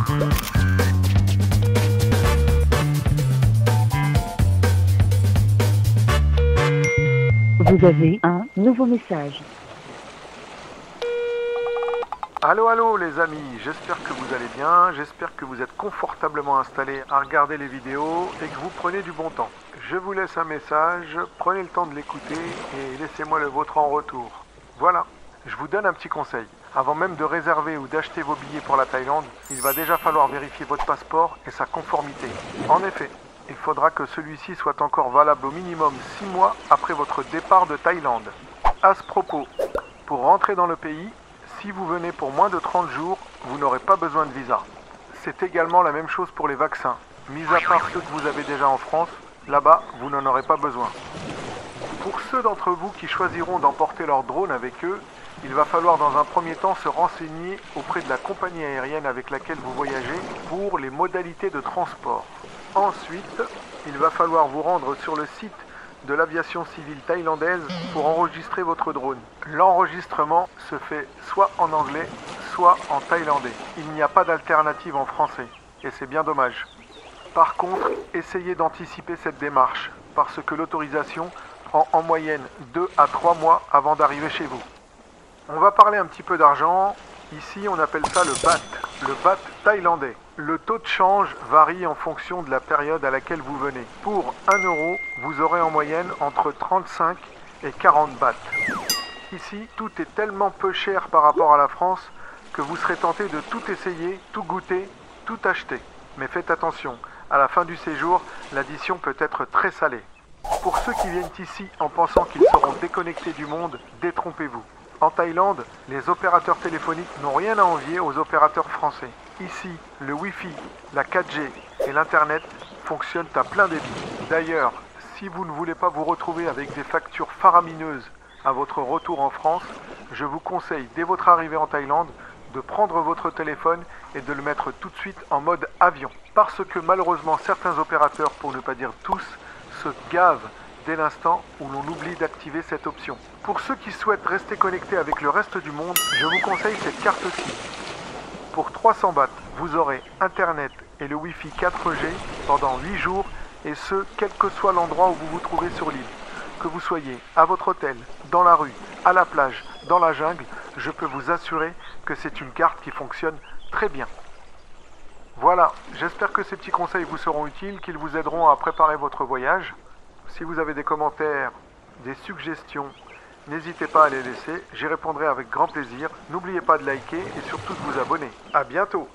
Vous avez un nouveau message. Allô les amis, j'espère que vous allez bien, j'espère que vous êtes confortablement installés à regarder les vidéos et que vous prenez du bon temps. Je vous laisse un message, prenez le temps de l'écouter et laissez-moi le vôtre en retour. Voilà, je vous donne un petit conseil. Avant même de réserver ou d'acheter vos billets pour la Thaïlande, il va déjà falloir vérifier votre passeport et sa conformité. En effet, il faudra que celui-ci soit encore valable au minimum 6 mois après votre départ de Thaïlande. À ce propos, pour rentrer dans le pays, si vous venez pour moins de 30 jours, vous n'aurez pas besoin de visa. C'est également la même chose pour les vaccins. Mis à part ceux que vous avez déjà en France, là-bas, vous n'en aurez pas besoin. Pour ceux d'entre vous qui choisiront d'emporter leur drone avec eux, il va falloir dans un premier temps se renseigner auprès de la compagnie aérienne avec laquelle vous voyagez pour les modalités de transport. Ensuite, il va falloir vous rendre sur le site de l'aviation civile thaïlandaise pour enregistrer votre drone. L'enregistrement se fait soit en anglais, soit en thaïlandais. Il n'y a pas d'alternative en français, et c'est bien dommage. Par contre, essayez d'anticiper cette démarche, parce que l'autorisation prend en moyenne 2 à 3 mois avant d'arriver chez vous. On va parler un petit peu d'argent. Ici, on appelle ça le baht thaïlandais. Le taux de change varie en fonction de la période à laquelle vous venez. Pour 1 euro, vous aurez en moyenne entre 35 et 40 bahts. Ici, tout est tellement peu cher par rapport à la France que vous serez tenté de tout essayer, tout goûter, tout acheter. Mais faites attention, à la fin du séjour, l'addition peut être très salée. Pour ceux qui viennent ici en pensant qu'ils seront déconnectés du monde, détrompez-vous. En Thaïlande, les opérateurs téléphoniques n'ont rien à envier aux opérateurs français. Ici, le Wi-Fi, la 4G et l'Internet fonctionnent à plein débit. D'ailleurs, si vous ne voulez pas vous retrouver avec des factures faramineuses à votre retour en France, je vous conseille dès votre arrivée en Thaïlande de prendre votre téléphone et de le mettre tout de suite en mode avion. Parce que malheureusement certains opérateurs, pour ne pas dire tous, se gavent dès l'instant où l'on oublie d'activer cette option. Pour ceux qui souhaitent rester connectés avec le reste du monde, je vous conseille cette carte-ci. Pour 300 bahts, vous aurez Internet et le Wi-Fi 4G pendant 8 jours, et ce, quel que soit l'endroit où vous vous trouvez sur l'île. Que vous soyez à votre hôtel, dans la rue, à la plage, dans la jungle, je peux vous assurer que c'est une carte qui fonctionne très bien. Voilà, j'espère que ces petits conseils vous seront utiles, qu'ils vous aideront à préparer votre voyage. Si vous avez des commentaires, des suggestions, n'hésitez pas à les laisser, j'y répondrai avec grand plaisir. N'oubliez pas de liker et surtout de vous abonner. À bientôt!